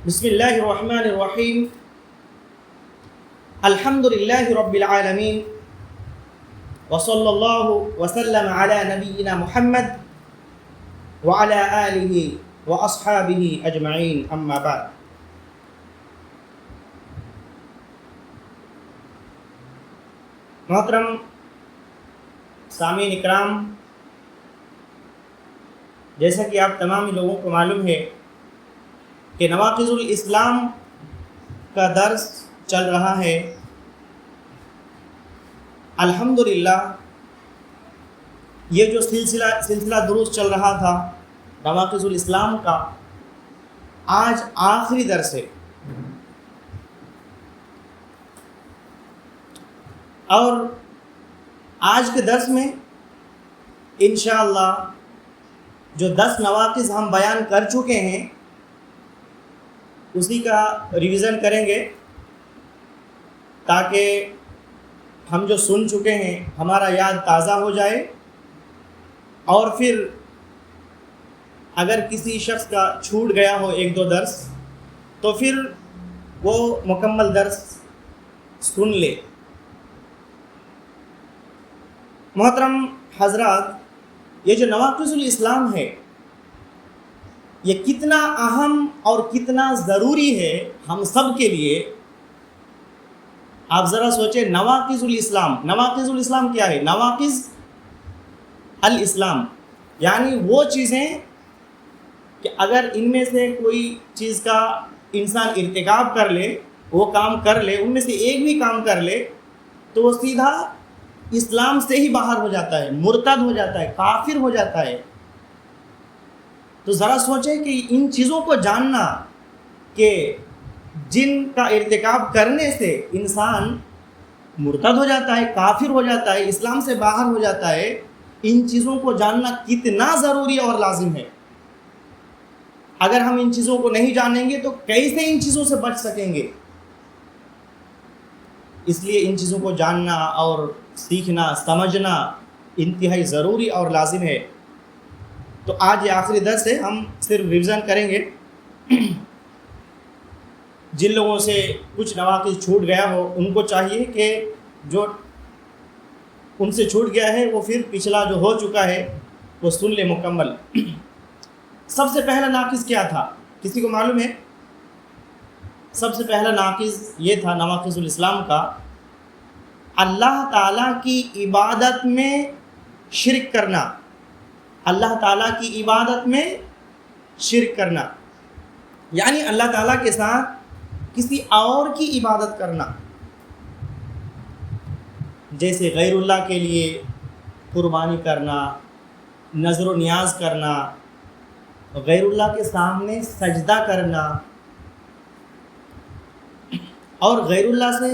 بسم اللہ الرحمن الرحیم الحمد للہ رب العالمین وصلی اللہ وسلم علی نبینا محمد وعلی آلہ واصحابہ اجمعین اما بعد۔ محترم سامعین اکرام، جیسا کہ آپ تمام لوگوں کو معلوم ہے کہ نواقض الاسلام کا درس چل رہا ہے۔ الحمدللہ یہ جو سلسلہ دروس چل رہا تھا نواقض الاسلام کا، آج آخری درس ہے، اور آج کے درس میں انشاءاللہ جو 10 نواقض ہم بیان کر چکے ہیں اسی کا ریویژن کریں گے، تاکہ ہم جو سن چکے ہیں ہمارا یاد تازہ ہو جائے، اور پھر اگر کسی شخص کا چھوٹ گیا ہو 1-2 درس تو پھر وہ مکمل درس سن لے۔ محترم حضرات، یہ جو نواقض الاسلام ہے یہ کتنا اہم اور کتنا ضروری ہے ہم سب کے لیے۔ آپ ذرا سوچیں، نواقض الاسلام کیا ہے؟ نواقض الاسلام یعنی وہ چیزیں کہ اگر ان میں سے کوئی چیز کا انسان ارتکاب کر لے، وہ کام کر لے، ان میں سے ایک بھی کام کر لے تو وہ سیدھا اسلام سے ہی باہر ہو جاتا ہے، مرتد ہو جاتا ہے، کافر ہو جاتا ہے۔ تو ذرا سوچیں کہ ان چیزوں کو جاننا کہ جن کا ارتکاب کرنے سے انسان مرتد ہو جاتا ہے، کافر ہو جاتا ہے، اسلام سے باہر ہو جاتا ہے، ان چیزوں کو جاننا کتنا ضروری اور لازم ہے۔ اگر ہم ان چیزوں کو نہیں جانیں گے تو کیسے ان چیزوں سے بچ سکیں گے؟ اس لیے ان چیزوں کو جاننا اور سیکھنا، سمجھنا انتہائی ضروری اور لازم ہے۔ تو آج یہ آخری درس ہے، ہم صرف ریویژن کریں گے۔ جن لوگوں سے کچھ نواقض چھوٹ گیا ہو ان کو چاہیے کہ جو ان سے چھوٹ گیا ہے وہ پھر پچھلا جو ہو چکا ہے وہ سن لے مکمل۔ سب سے پہلا ناقض کیا تھا؟ کسی کو معلوم ہے؟ سب سے پہلا ناقض یہ تھا نواقض الاسلام کا، اللہ تعالیٰ کی عبادت میں شرک کرنا۔ اللہ تعالیٰ کی عبادت میں شرک کرنا یعنی اللہ تعالیٰ کے ساتھ کسی اور کی عبادت کرنا، جیسے غیر اللہ کے لیے قربانی کرنا، نظر و نیاز کرنا، غیر اللہ کے سامنے سجدہ کرنا، اور غیر اللہ سے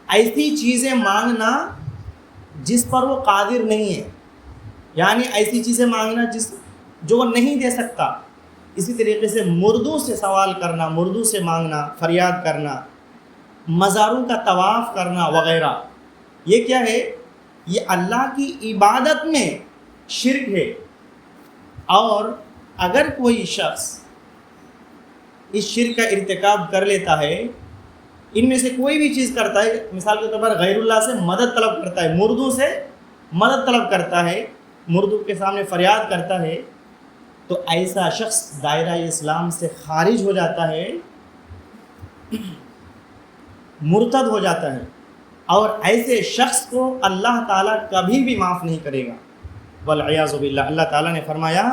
ایسی چیزیں مانگنا جس پر وہ قادر نہیں ہے، یعنی ایسی چیزیں مانگنا جو وہ نہیں دے سکتا۔ اسی طریقے سے مردوں سے سوال کرنا، مردوں سے مانگنا، فریاد کرنا، مزاروں کا طواف کرنا وغیرہ، یہ کیا ہے؟ یہ اللہ کی عبادت میں شرک ہے۔ اور اگر کوئی شخص اس شرک کا ارتکاب کر لیتا ہے، ان میں سے کوئی بھی چیز کرتا ہے، مثال کے طور پر غیر اللہ سے مدد طلب کرتا ہے، مردوں سے مدد طلب کرتا ہے، مردوں کے سامنے فریاد کرتا ہے، تو ایسا شخص دائرہ اسلام سے خارج ہو جاتا ہے، مرتد ہو جاتا ہے، اور ایسے شخص کو اللہ تعالیٰ کبھی بھی معاف نہیں کرے گا، والعیاذ باللہ۔ اللہ تعالیٰ نے فرمایا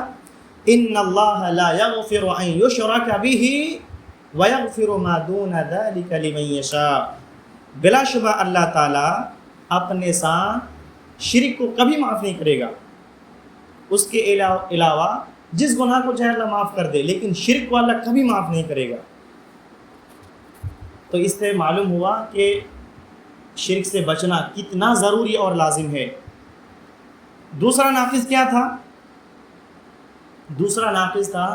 ان اللہ لا یغفر ان یشرک بہ ویغفر ما دون ذلک لمن یشاء۔ بلا شبہ اللہ تعالیٰ اپنے ساتھ شرک کو کبھی معاف نہیں کرے گا، اس کے علاوہ جس گناہ کو چاہے اللہ معاف کر دے، لیکن شرک کو اللہ کبھی معاف نہیں کرے گا۔ تو اس سے معلوم ہوا کہ شرک سے بچنا کتنا ضروری اور لازم ہے۔ دوسرا ناقص کیا تھا؟ دوسرا ناقص تھا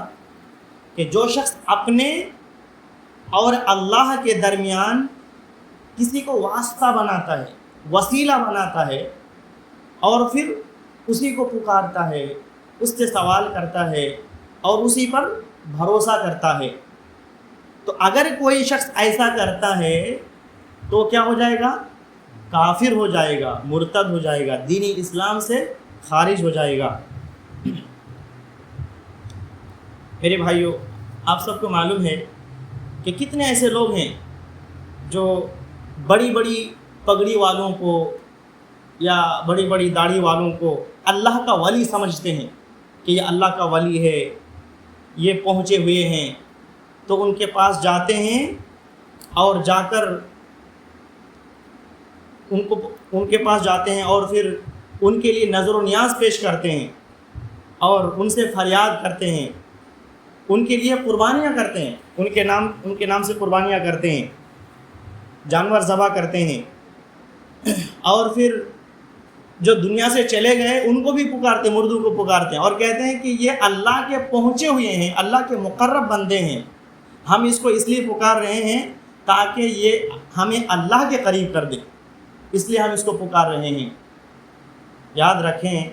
کہ جو شخص اپنے اور اللہ کے درمیان کسی کو واسطہ بناتا ہے، وسیلہ بناتا ہے، اور پھر اسی کو پکارتا ہے، اس سے سوال کرتا ہے اور اسی پر بھروسہ کرتا ہے، تو اگر کوئی شخص ایسا کرتا ہے تو کیا ہو جائے گا؟ کافر ہو جائے گا، مرتد ہو جائے گا، دین اسلام سے خارج ہو جائے گا۔ میرے بھائیوں، آپ سب کو معلوم ہے کہ کتنے ایسے لوگ ہیں جو بڑی بڑی پگڑی والوں کو یا بڑی بڑی داڑھی والوں کو اللہ کا ولی سمجھتے ہیں کہ یہ اللہ کا ولی ہے، یہ پہنچے ہوئے ہیں، تو ان کے پاس جاتے ہیں اور جا کر ان کے پاس جاتے ہیں اور پھر ان کے لیے نظر و نیاز پیش کرتے ہیں اور ان سے فریاد کرتے ہیں، ان کے لیے قربانیاں کرتے ہیں، ان کے نام سے قربانیاں کرتے ہیں، جانور ذبح کرتے ہیں، اور پھر جو دنیا سے چلے گئے ان کو بھی پکارتے ہیں، مردوں کو پکارتے ہیں اور کہتے ہیں کہ یہ اللہ کے پہنچے ہوئے ہیں، اللہ کے مقرب بندے ہیں، ہم اس کو اس لیے پکار رہے ہیں تاکہ یہ ہمیں اللہ کے قریب کر دے، اس لیے ہم اس کو پکار رہے ہیں۔ یاد رکھیں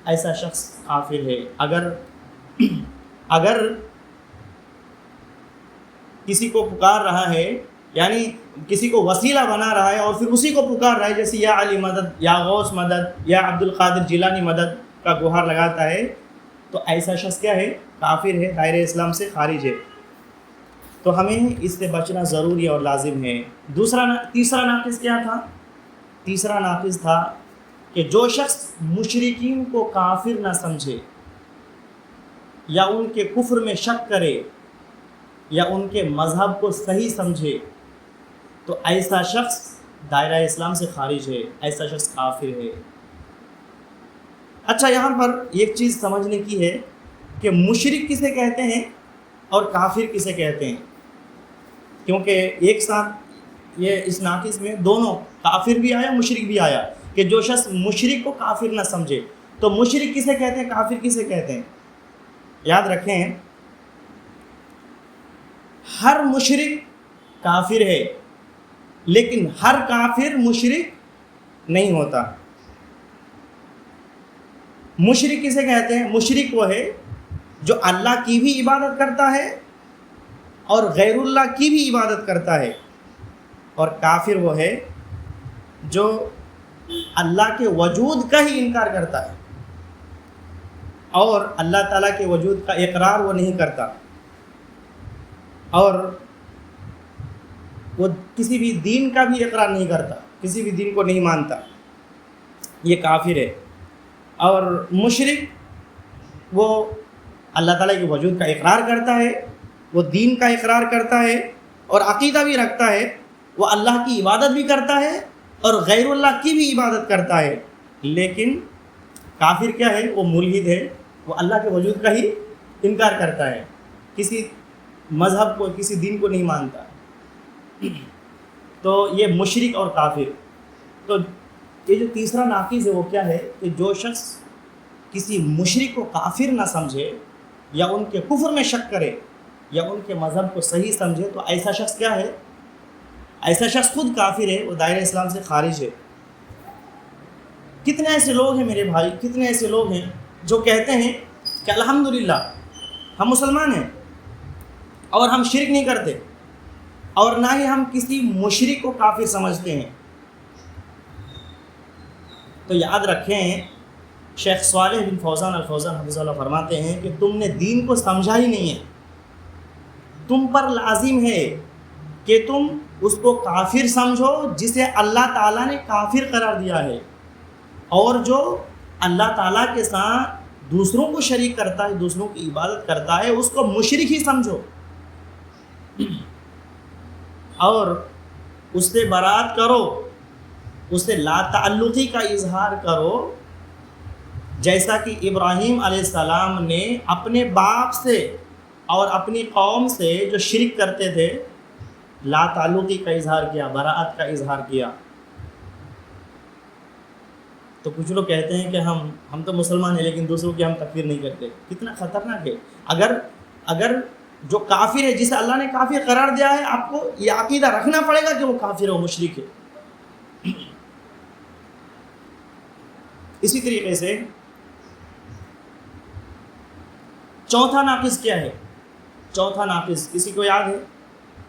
ایسا شخص کافر ہے۔ اگر کسی کو پکار رہا ہے، یعنی کسی کو وسیلہ بنا رہا ہے اور پھر اسی کو پکار رہا ہے، جیسے یا علی مدد، یا غوث مدد، یا عبد القادر جیلانی مدد کا گہار لگاتا ہے، تو ایسا شخص کیا ہے؟ کافر ہے، دائرہ اسلام سے خارج ہے۔ تو ہمیں اس سے بچنا ضروری اور لازم ہے۔ تیسرا ناقص کیا تھا؟ تیسرا ناقص تھا کہ جو شخص مشرکین کو کافر نہ سمجھے یا ان کے کفر میں شک کرے یا ان کے مذہب کو صحیح سمجھے، تو ایسا شخص دائرہ اسلام سے خارج ہے، ایسا شخص کافر ہے۔ اچھا، یہاں پر ایک چیز سمجھنے کی ہے کہ مشرک کسے کہتے ہیں اور کافر کسے کہتے ہیں، کیونکہ ایک ساتھ یہ اس ناقص میں دونوں کافر بھی آیا، مشرک بھی آیا، کہ جو شخص مشرک کو کافر نہ سمجھے، تو مشرک کسے کہتے ہیں، کافر کسے کہتے ہیں؟ یاد رکھیں، ہر مشرک کافر ہے لیکن ہر کافر مشرک نہیں ہوتا۔ مشرک کسے کہتے ہیں؟ مشرک وہ ہے جو اللہ کی بھی عبادت کرتا ہے اور غیر اللہ کی بھی عبادت کرتا ہے، اور کافر وہ ہے جو اللہ کے وجود کا ہی انکار کرتا ہے اور اللہ تعالیٰ کے وجود کا اقرار وہ نہیں کرتا، اور وہ کسی بھی دین کا بھی اقرار نہیں کرتا، کسی بھی دین کو نہیں مانتا، یہ کافر ہے۔ اور مشرک وہ اللہ تعالیٰ کے وجود کا اقرار کرتا ہے، وہ دین کا اقرار کرتا ہے اور عقیدہ بھی رکھتا ہے، وہ اللہ کی عبادت بھی کرتا ہے اور غیر اللہ کی بھی عبادت کرتا ہے، لیکن کافر کیا ہے؟ وہ ملحد ہے، وہ اللہ کے وجود کا ہی انکار کرتا ہے، کسی مذہب کو، کسی دین کو نہیں مانتا۔ تو یہ مشرک اور کافر۔ تو یہ جو تیسرا ناقص ہے وہ کیا ہے کہ جو شخص کسی مشرک کو کافر نہ سمجھے یا ان کے کفر میں شک کرے یا ان کے مذہب کو صحیح سمجھے، تو ایسا شخص کیا ہے؟ ایسا شخص خود کافر ہے، وہ دائرہ اسلام سے خارج ہے۔ کتنے ایسے لوگ ہیں میرے بھائی، کتنے ایسے لوگ ہیں جو کہتے ہیں کہ الحمدللہ ہم مسلمان ہیں اور ہم شرک نہیں کرتے اور نہ ہی ہم کسی مشرک کو کافر سمجھتے ہیں۔ تو یاد رکھیں، شیخ صالح بن فوزان الفوزان حفظہ اللہ فرماتے ہیں کہ تم نے دین کو سمجھا ہی نہیں ہے، تم پر لازم ہے کہ تم اس کو کافر سمجھو جسے اللہ تعالیٰ نے کافر قرار دیا ہے، اور جو اللہ تعالیٰ کے ساتھ دوسروں کو شریک کرتا ہے، دوسروں کی عبادت کرتا ہے، اس کو مشرک ہی سمجھو اور اس سے برات کرو، اس سے لا تعلقی کا اظہار کرو، جیسا کہ ابراہیم علیہ السلام نے اپنے باپ سے اور اپنی قوم سے جو شرک کرتے تھے لا تعلقی کا اظہار کیا، براءت کا اظہار کیا۔ تو کچھ لوگ کہتے ہیں کہ ہم تو مسلمان ہیں لیکن دوسروں کی ہم تکفیر نہیں کرتے۔ کتنا خطرناک ہے! اگر جو کافر ہے، جسے اللہ نے کافر قرار دیا ہے، آپ کو یہ عقیدہ رکھنا پڑے گا کہ وہ کافر ہے، وہ مشرک ہے۔ اسی طریقے سے چوتھا ناقص کیا ہے؟ چوتھا ناقص کسی کو یاد ہے؟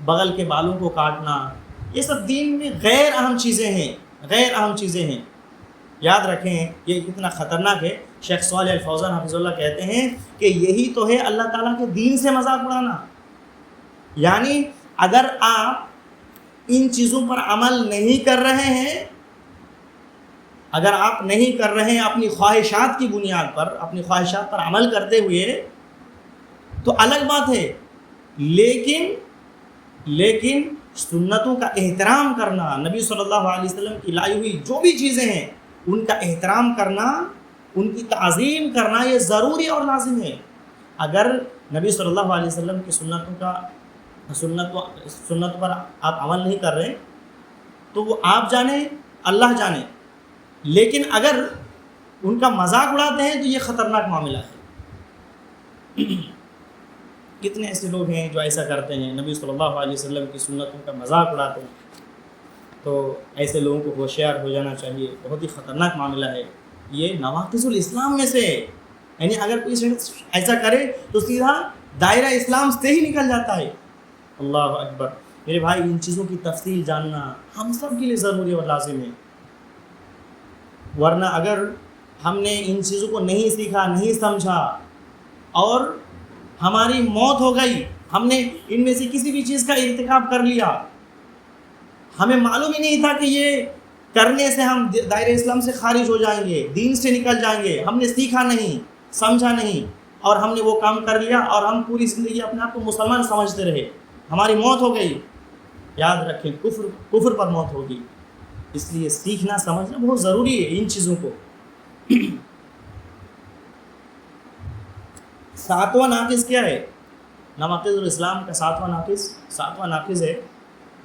بغل کے بالوں کو کاٹنا، یہ سب دین میں غیر اہم چیزیں ہیں، غیر اہم چیزیں ہیں، یاد رکھیں یہ کتنا خطرناک ہے۔ شیخ صالح الفوزان حفظہ اللہ کہتے ہیں کہ یہی تو ہے اللہ تعالیٰ کے دین سے مذاق اڑانا۔ یعنی اگر آپ ان چیزوں پر عمل نہیں کر رہے ہیں، اگر آپ نہیں کر رہے ہیں اپنی خواہشات کی بنیاد پر، اپنی خواہشات پر عمل کرتے ہوئے تو الگ بات ہے، لیکن سنتوں کا احترام کرنا، نبی صلی اللہ علیہ وسلم کی لائی ہوئی جو بھی چیزیں ہیں ان کا احترام کرنا، ان کی تعظیم کرنا یہ ضروری اور لازم ہے۔ اگر نبی صلی اللہ علیہ وسلم کی سنت پر آپ عمل نہیں کر رہے تو وہ آپ جانیں، اللہ جانے، لیکن اگر ان کا مذاق اڑاتے ہیں تو یہ خطرناک معاملہ ہے۔ کتنے ایسے لوگ ہیں جو ایسا کرتے ہیں، نبی صلی اللہ علیہ وسلم کی سنتوں کا مذاق اڑاتے ہیں، تو ایسے لوگوں کو ہوشیار ہو جانا چاہیے، بہت ہی خطرناک معاملہ ہے، یہ نواقض الاسلام میں سے ہے۔ یعنی اگر کوئی شخص ایسا کرے تو سیدھا دائرہ اسلام سے ہی نکل جاتا ہے۔ اللہ اکبر۔ میرے بھائی ان چیزوں کی تفصیل جاننا ہم سب کے لیے ضروری اور لازم ہے، ورنہ اگر ہم نے ان چیزوں کو نہیں سیکھا، نہیں سمجھا اور ہماری موت ہو گئی، ہم نے ان میں سے کسی بھی چیز کا ارتکاب کر لیا، ہمیں معلوم ہی نہیں تھا کہ یہ کرنے سے ہم دائرہ اسلام سے خارج ہو جائیں گے، دین سے نکل جائیں گے، ہم نے سیکھا نہیں، سمجھا نہیں اور ہم نے وہ کام کر لیا اور ہم پوری زندگی اپنے آپ کو مسلمان سمجھتے رہے، ہماری موت ہو گئی، یاد رکھیں کفر پر موت ہوگی۔ اس لیے سیکھنا سمجھنا بہت ضروری ہے ان چیزوں کو۔ ساتواں ناقص کیا ہے؟ نواقض الاسلام کا ساتواں ناقص ہے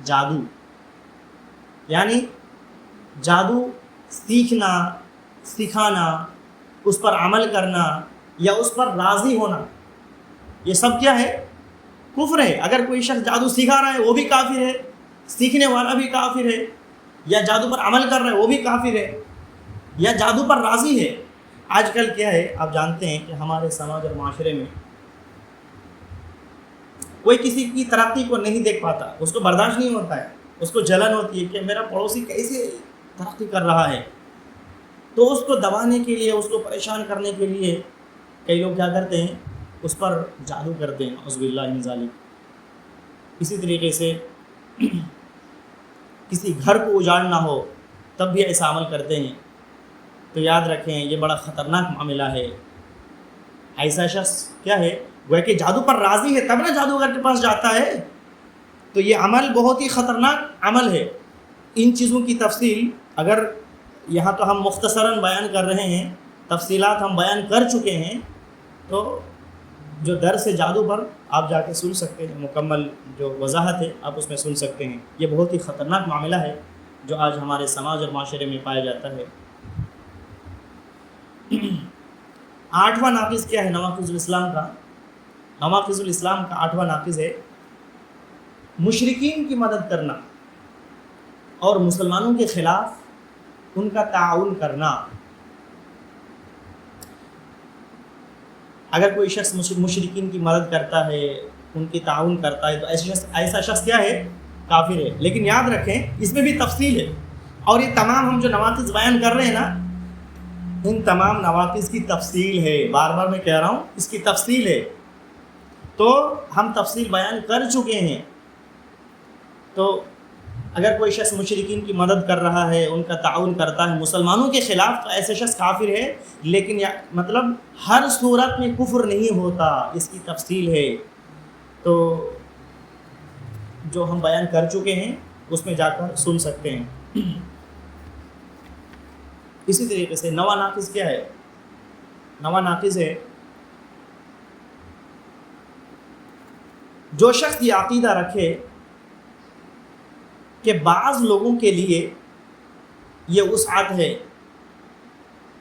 جادو۔ یعنی جادو سیکھنا، سکھانا، اس پر عمل کرنا یا اس پر راضی ہونا، یہ سب کیا ہے؟ کفر ہے۔ اگر کوئی شخص جادو سکھا رہا ہے وہ بھی کافر ہے، سیکھنے والا بھی کافر ہے، یا جادو پر عمل کر رہا ہے وہ بھی کافر ہے، یا جادو پر راضی ہے۔ آج کل کیا ہے آپ جانتے ہیں کہ ہمارے سماج اور معاشرے میں کوئی کسی کی ترقی کو نہیں دیکھ پاتا، اس کو برداشت نہیں ہوتا ہے، اس کو جلن ہوتی ہے کہ میرا پڑوسی کیسے ترقی کر رہا ہے، تو اس کو دبانے کے لیے، اس کو پریشان کرنے کے لیے کئی لوگ کیا کرتے ہیں؟ اس پر جادو کرتے ہیں، اعوذ باللہ من ذالک۔ اسی طریقے سے کسی گھر کو اجاڑنا ہو تب بھی ایسا عمل کرتے ہیں، تو یاد رکھیں یہ بڑا خطرناک معاملہ ہے۔ ایسا شخص کیا ہے؟ وہ کہ جادو پر راضی ہے تب نہ جادوگر کے پاس جاتا ہے، تو یہ عمل بہت ہی خطرناک عمل ہے۔ ان چیزوں کی تفصیل اگر یہاں تو ہم مختصراً بیان کر رہے ہیں، تفصیلات ہم بیان کر چکے ہیں، تو جو درس جادو پر آپ جا کے سن سکتے ہیں، مکمل جو وضاحت ہے آپ اس میں سن سکتے ہیں۔ یہ بہت ہی خطرناک معاملہ ہے جو آج ہمارے سماج اور معاشرے میں پایا جاتا ہے۔ آٹھواں ناقص کیا ہے نواقض الاسلام کا؟ نواقض الاسلام کا آٹھواں ناقص ہے مشرکین کی مدد کرنا اور مسلمانوں کے خلاف ان کا تعاون کرنا۔ اگر کوئی شخص مشرکین کی مدد کرتا ہے، ان کی تعاون کرتا ہے، تو ایسا شخص کیا ہے؟ کافر ہے۔ لیکن یاد رکھیں اس میں بھی تفصیل ہے، اور یہ تمام ہم جو نواقض بیان کر رہے ہیں نا، ان تمام نواقض کی تفصیل ہے، بار بار میں کہہ رہا ہوں اس کی تفصیل ہے، تو ہم تفصیل بیان کر چکے ہیں۔ تو اگر کوئی شخص مشرکین کی مدد کر رہا ہے، ان کا تعاون کرتا ہے مسلمانوں کے خلاف، تو ایسے شخص کافر ہے، لیکن مطلب ہر صورت میں کفر نہیں ہوتا، اس کی تفصیل ہے، تو جو ہم بیان کر چکے ہیں اس میں جا کر سن سکتے ہیں۔ اسی طریقے سے نواں ناقص کیا ہے؟ نواں ناقص ہے جو شخص یہ عقیدہ رکھے کہ بعض لوگوں کے لیے یہ وسعت ہے،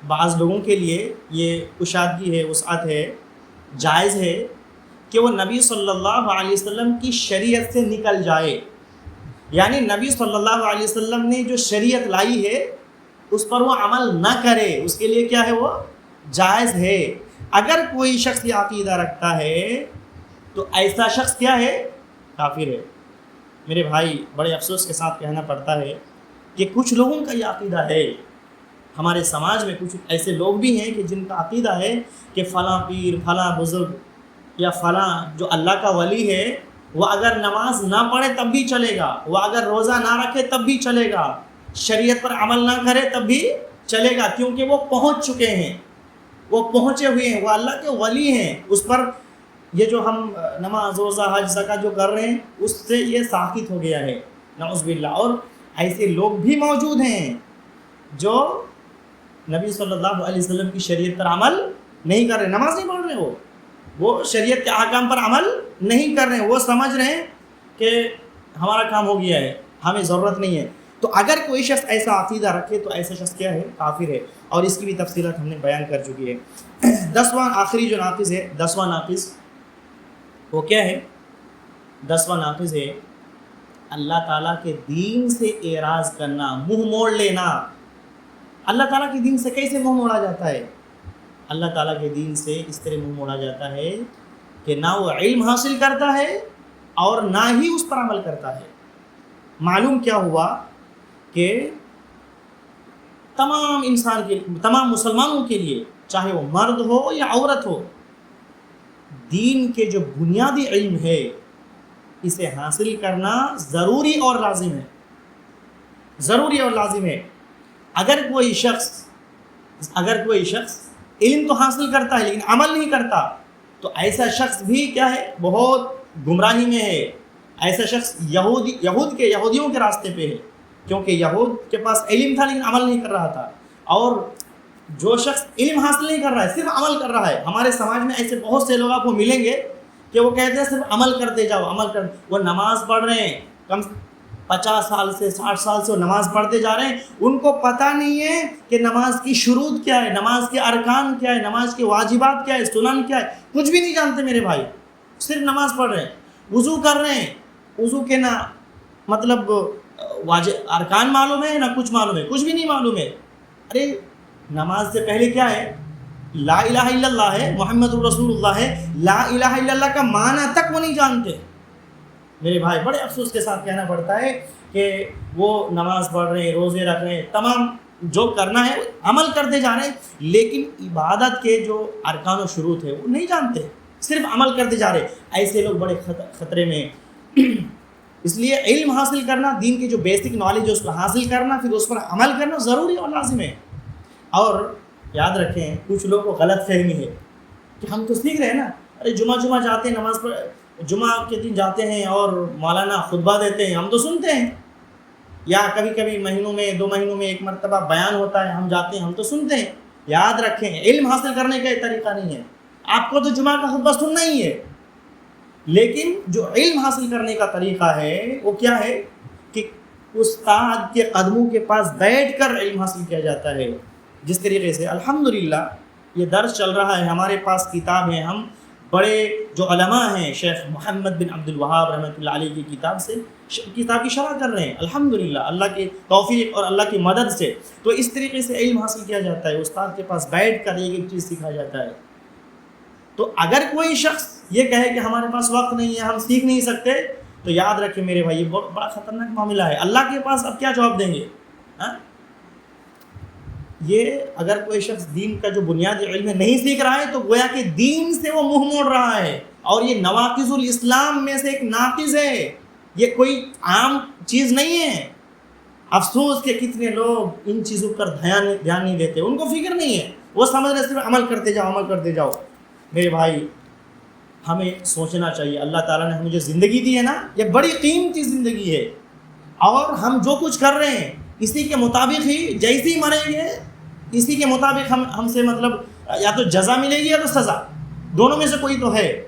بعض لوگوں کے لیے یہ کشادگی ہے، وسعت ہے، جائز ہے کہ وہ نبی صلی اللہ علیہ وسلم کی شریعت سے نکل جائے، یعنی نبی صلی اللہ علیہ وسلم نے جو شریعت لائی ہے اس پر وہ عمل نہ کرے، اس کے لیے کیا ہے؟ وہ جائز ہے۔ اگر کوئی شخص یہ عقیدہ رکھتا ہے تو ایسا شخص کیا ہے؟ کافر ہے۔ میرے بھائی بڑے افسوس کے ساتھ کہنا پڑتا ہے کہ کچھ لوگوں کا یہ عقیدہ ہے، ہمارے سماج میں کچھ ایسے لوگ بھی ہیں کہ جن کا عقیدہ ہے کہ فلاں پیر، فلاں بزرگ یا فلاں جو اللہ کا ولی ہے، وہ اگر نماز نہ پڑھے تب بھی چلے گا، وہ اگر روزہ نہ رکھے تب بھی چلے گا، شریعت پر عمل نہ کرے تب بھی چلے گا، کیونکہ وہ پہنچ چکے ہیں، وہ پہنچے ہوئے ہیں، وہ اللہ کے ولی ہیں، اس پر یہ جو ہم نماز روزہ حج زکوٰۃ جو کر رہے ہیں اس سے یہ ساقط ہو گیا ہے، نعوذ باللہ۔ اور ایسے لوگ بھی موجود ہیں جو نبی صلی اللہ علیہ وسلم کی شریعت پر عمل نہیں کر رہے، نماز نہیں پڑھ رہے، وہ شریعت کے احکام پر عمل نہیں کر رہے ہیں، وہ سمجھ رہے ہیں کہ ہمارا کام ہو گیا ہے، ہمیں ضرورت نہیں ہے۔ تو اگر کوئی شخص ایسا عقیدہ رکھے تو ایسا شخص کیا ہے؟ کافر ہے، اور اس کی بھی تفصیلات ہم نے بیان کر چکی ہے۔ 10واں آخری جو ناقص ہے، 10واں ناقص وہ کیا ہے؟ 10واں ناقص ہے اللہ تعالیٰ کے دین سے اعراض کرنا، منہ موڑ لینا۔ اللہ تعالیٰ کے دین سے کیسے منہ موڑا جاتا ہے؟ اللہ تعالیٰ کے دین سے اس طرح منہ موڑا جاتا ہے کہ نہ وہ علم حاصل کرتا ہے اور نہ ہی اس پر عمل کرتا ہے۔ معلوم کیا ہوا کہ تمام مسلمانوں کے لیے، چاہے وہ مرد ہو یا عورت ہو، دین کے جو بنیادی علم ہے اسے حاصل کرنا ضروری اور لازم ہے، ضروری اور لازم ہے۔ اگر کوئی شخص علم تو حاصل کرتا ہے لیکن عمل نہیں کرتا تو ایسا شخص بھی کیا ہے؟ بہت گمراہی میں ہے۔ ایسا شخص یہودیوں کے راستے پہ ہے، کیونکہ یہود کے پاس علم تھا لیکن عمل نہیں کر رہا تھا۔ اور جو شخص علم حاصل نہیں کر رہا ہے، صرف عمل کر رہا ہے، ہمارے سماج میں ایسے بہت سے لوگ آپ کو ملیں گے کہ وہ کہتے ہیں صرف عمل کرتے جاؤ، عمل کر، وہ نماز پڑھ رہے ہیں، کم 50 سال سے 60 سال سے وہ نماز پڑھتے جا رہے ہیں، ان کو پتہ نہیں ہے کہ نماز کی شروط کیا ہے، نماز کے ارکان کیا ہے، نماز کے واجبات کیا ہے، سنن کیا ہے، کچھ بھی نہیں جانتے میرے بھائی، صرف نماز پڑھ رہے ہیں، وضو کر رہے ہیں، وضو کے نہ مطلب ارکان معلوم ہے نہ کچھ معلوم ہے، کچھ بھی نہیں معلوم ہے۔ ارے نماز سے پہلے کیا ہے؟ لا الہ الا اللہ ہے، محمد الرسول اللہ ہے، لا الہ الا اللہ کا معنی تک وہ نہیں جانتے۔ میرے بھائی بڑے افسوس کے ساتھ کہنا پڑتا ہے کہ وہ نماز پڑھ رہے ہیں، روزے رکھ رہے ہیں، تمام جو کرنا ہے عمل کرتے جا رہے ہیں، لیکن عبادت کے جو ارکان و شروط ہے وہ نہیں جانتے، صرف عمل کرتے جا رہے ہیں۔ ایسے لوگ بڑے خطرے میں ہیں۔ اس لیے علم حاصل کرنا، دین کی جو بیسک نالج ہے اس کو حاصل کرنا، پھر اس پر عمل کرنا ضروری اور لازم ہے۔ اور یاد رکھیں کچھ لوگوں کو غلط فہمی ہے کہ ہم تو سیکھ رہے ہیں نا، ارے جمعہ جاتے ہیں، نماز پر جمعہ کے دن جاتے ہیں اور مولانا خطبہ دیتے ہیں، ہم تو سنتے ہیں، یا کبھی کبھی مہینوں میں 2 مہینوں میں ایک مرتبہ بیان ہوتا ہے، ہم جاتے ہیں، ہم تو سنتے ہیں۔ یاد رکھیں علم حاصل کرنے کا یہ طریقہ نہیں ہے، آپ کو تو جمعہ کا خطبہ سننا ہی ہے، لیکن جو علم حاصل کرنے کا طریقہ ہے وہ کیا ہے کہ استاد کے قدموں کے پاس بیٹھ کر علم حاصل کیا جاتا ہے۔ جس طریقے سے الحمدللہ یہ درس چل رہا ہے، ہمارے پاس کتاب ہے، ہم بڑے جو علماء ہیں، شیخ محمد بن عبد الوہاب رحمۃ اللہ علیہ کی کتاب کی شرح کر رہے ہیں، الحمدللہ اللہ کی توفیق اور اللہ کی مدد سے۔ تو اس طریقے سے علم حاصل کیا جاتا ہے، استاد کے پاس بیٹھ کر ایک ایک چیز سیکھا جاتا ہے۔ تو اگر کوئی شخص یہ کہے کہ ہمارے پاس وقت نہیں ہے، ہم سیکھ نہیں سکتے، تو یاد رکھیں میرے بھائی یہ بڑا خطرناک معاملہ ہے۔ اللہ کے پاس اب کیا جواب دیں گے؟ یہ اگر کوئی شخص دین کا جو بنیادی علم نہیں سیکھ رہا ہے تو گویا کہ دین سے وہ منہ موڑ رہا ہے، اور یہ نواقض الاسلام میں سے ایک ناقض ہے، یہ کوئی عام چیز نہیں ہے۔ افسوس کہ کتنے لوگ ان چیزوں پر دھیان نہیں دیتے، ان کو فکر نہیں ہے، وہ سمجھ رہے صرف عمل کرتے جاؤ، عمل کرتے جاؤ۔ میرے بھائی ہمیں سوچنا چاہیے، اللہ تعالیٰ نے ہمیں جو زندگی دی ہے نا، یہ بڑی قیمتی زندگی ہے، اور ہم جو کچھ کر رہے ہیں اسی کے مطابق ہی، جیسے ہی مریں گے اسی کے مطابق ہم سے مطلب یا تو جزا ملے گی یا تو سزا، دونوں میں سے کوئی تو ہے۔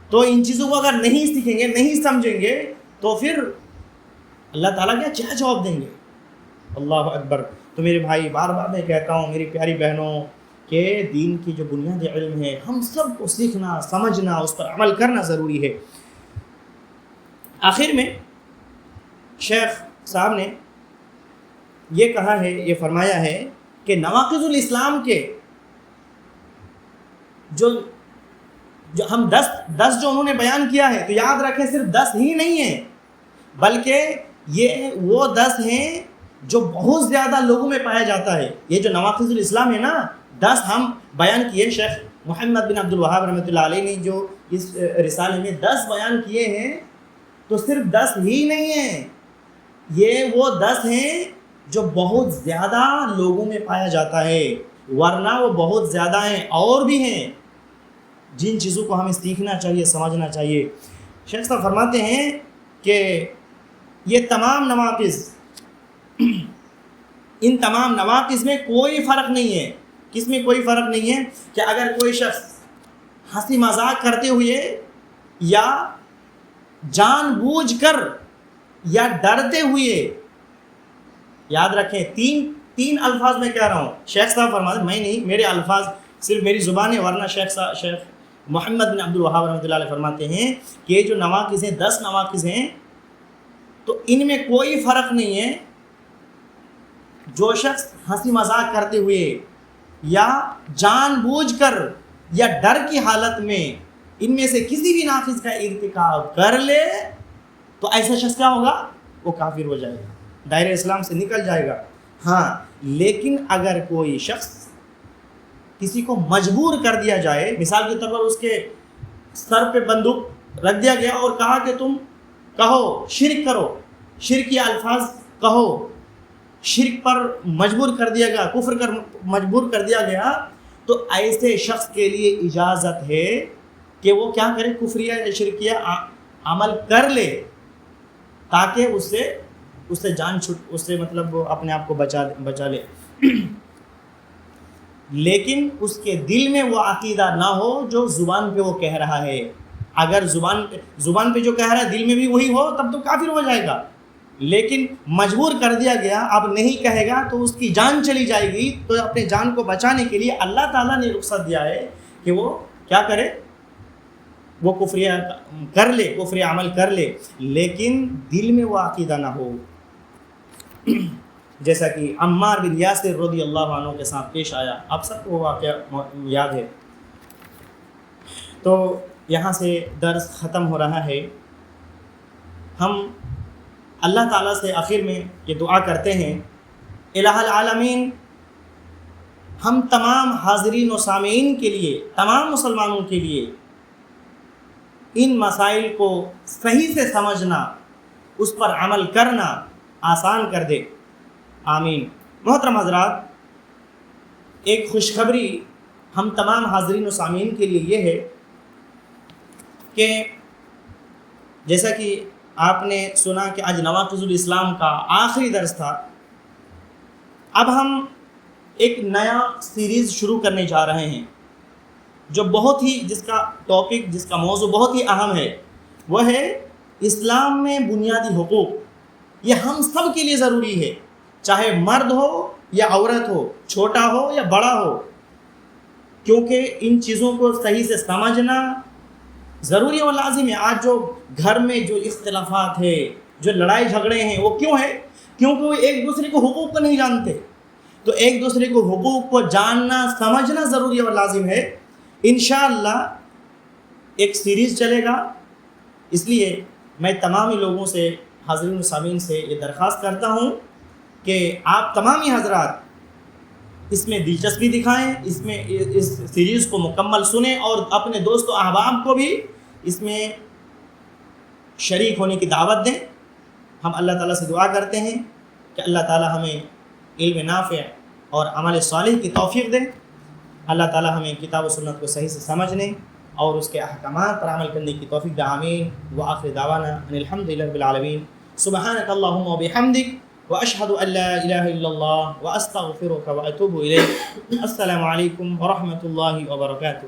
تو ان چیزوں کو اگر نہیں سیکھیں گے، نہیں سمجھیں گے، تو پھر اللہ تعالیٰ کیا جواب دیں گے؟ اللہ اکبر۔ تو میرے بھائی بار بار میں کہتا ہوں، میری پیاری بہنوں، کہ دین کی جو بنیادی علم ہے ہم سب کو سیکھنا، سمجھنا، اس پر عمل کرنا ضروری ہے۔ آخر میں شیخ صاحب نے یہ کہا ہے، یہ فرمایا ہے کہ نواقض الاسلام کے جو ہم 10 جو انہوں نے بیان کیا ہے، تو یاد رکھیں صرف 10 ہی نہیں ہیں، بلکہ یہ وہ 10 ہیں جو بہت زیادہ لوگوں میں پایا جاتا ہے. یہ جو نواقض الاسلام ہے نا 10 ہم بیان کیے, شیخ محمد بن عبد الوہاب رحمۃ اللہ علیہ نے جو اس رسالے میں 10 بیان کیے ہیں, تو صرف 10 ہی نہیں ہیں, یہ وہ 10 ہیں جو بہت زیادہ لوگوں میں پایا جاتا ہے, ورنہ وہ بہت زیادہ ہیں اور بھی ہیں جن چیزوں کو ہمیں سیکھنا چاہیے, سمجھنا چاہیے. شیخ صاحب فرماتے ہیں کہ یہ تمام نواقض, ان تمام نواقض میں کوئی فرق نہیں ہے. کس میں کوئی فرق نہیں ہے؟ کہ اگر کوئی شخص ہنسی مذاق کرتے ہوئے یا جان بوجھ کر یا ڈرتے ہوئے, یاد رکھیں تین الفاظ میں کہہ رہا ہوں, شیخ صاحب فرماتے ہیں میں نہیں, میرے الفاظ صرف میری زبان ہے, ورنہ شیخ محمد بن عبد الوہاب رحمۃ اللہ علیہ فرماتے ہیں کہ یہ جو نواقض ہیں 10 نواقض ہیں, تو ان میں کوئی فرق نہیں ہے. جو شخص ہنسی مذاق کرتے ہوئے یا جان بوجھ کر یا ڈر کی حالت میں ان میں سے کسی بھی ناقض کا ارتکاب کر لے تو ایسا شخص کیا ہوگا؟ وہ کافر ہو جائے گا, دائرہ اسلام سے نکل جائے گا. ہاں, لیکن اگر کوئی شخص کسی کو مجبور کر دیا جائے, مثال کے طور پر اس کے سر پہ بندوق رکھ دیا گیا اور کہا کہ تم کہو شرک کرو, شرک کے الفاظ کہو, شرک پر مجبور کر دیا گیا, کفر کر مجبور کر دیا گیا, تو ایسے شخص کے لیے اجازت ہے کہ وہ کیا کرے, کفریہ یا شرکیہ عمل کر لے تاکہ اس سے جان چھٹ, اس سے مطلب اپنے آپ کو بچا لے. لیکن اس کے دل میں وہ عقیدہ نہ ہو جو زبان پہ وہ کہہ رہا ہے. اگر زبان پہ جو کہہ رہا ہے دل میں بھی وہی ہو تب تو کافر ہو جائے گا, لیکن مجبور کر دیا گیا, اب نہیں کہے گا تو اس کی جان چلی جائے گی. تو اپنے جان کو بچانے کے لیے اللہ تعالیٰ نے رخصت دیا ہے کہ وہ کیا کرے, وہ کفریہ کر لے, کفریہ عمل کر لے, لیکن دل میں وہ عقیدہ نہ ہو. جیسا کہ عمار بن یاسر رضی اللہ عنہ کے ساتھ پیش آیا, آپ سب کو وہ واقعہ یاد ہے. تو یہاں سے درس ختم ہو رہا ہے. ہم اللہ تعالیٰ سے آخر میں یہ دعا کرتے ہیں, الہ العالمین ہم تمام حاضرین و سامعین کے لیے, تمام مسلمانوں کے لیے ان مسائل کو صحیح سے سمجھنا, اس پر عمل کرنا آسان کر دے, آمین. محترم حضرات, ایک خوشخبری ہم تمام حاضرین و سامعین کے لیے یہ ہے کہ جیسا کہ آپ نے سنا کہ آج نواقض الاسلام کا آخری درس تھا, اب ہم ایک نیا سیریز شروع کرنے جا رہے ہیں جو بہت ہی, جس کا ٹاپک, جس کا موضوع بہت ہی اہم ہے, وہ ہے اسلام میں بنیادی حقوق. یہ ہم سب کے لیے ضروری ہے, چاہے مرد ہو یا عورت ہو, چھوٹا ہو یا بڑا ہو, کیونکہ ان چیزوں کو صحیح سے سمجھنا ضروری اور لازم ہے. آج جو گھر میں جو اختلافات ہے, جو لڑائی جھگڑے ہیں, وہ کیوں ہے؟ کیونکہ وہ ایک دوسرے کو حقوق کو نہیں جانتے. تو ایک دوسرے کو حقوق کو جاننا سمجھنا ضروری اور لازم ہے. انشاءاللہ ایک سیریز چلے گا, اس لیے میں تمام لوگوں سے, حاضرین و سامعین سے یہ درخواست کرتا ہوں کہ آپ تمام حضرات اس میں دلچسپی دکھائیں, اس سیریز کو مکمل سنیں اور اپنے دوست و احباب کو بھی اس میں شریک ہونے کی دعوت دیں. ہم اللہ تعالیٰ سے دعا کرتے ہیں کہ اللہ تعالیٰ ہمیں علم نافع اور عمل صالح کی توفیق دے. اللہ تعالیٰ ہمیں کتاب و سنت کو صحیح سے سمجھنے اور اس کے احکامات پر عمل کرنے کی توفیق دے, آمین. وآخر دعوانا ان الحمدللہ رب العالمین. سبحانک اللہم و بحمدک واشہد ان لا الہ الا اللہ واستغفرک واتوب الیک. السلام علیکم ورحمۃ اللہ وبرکاتہ.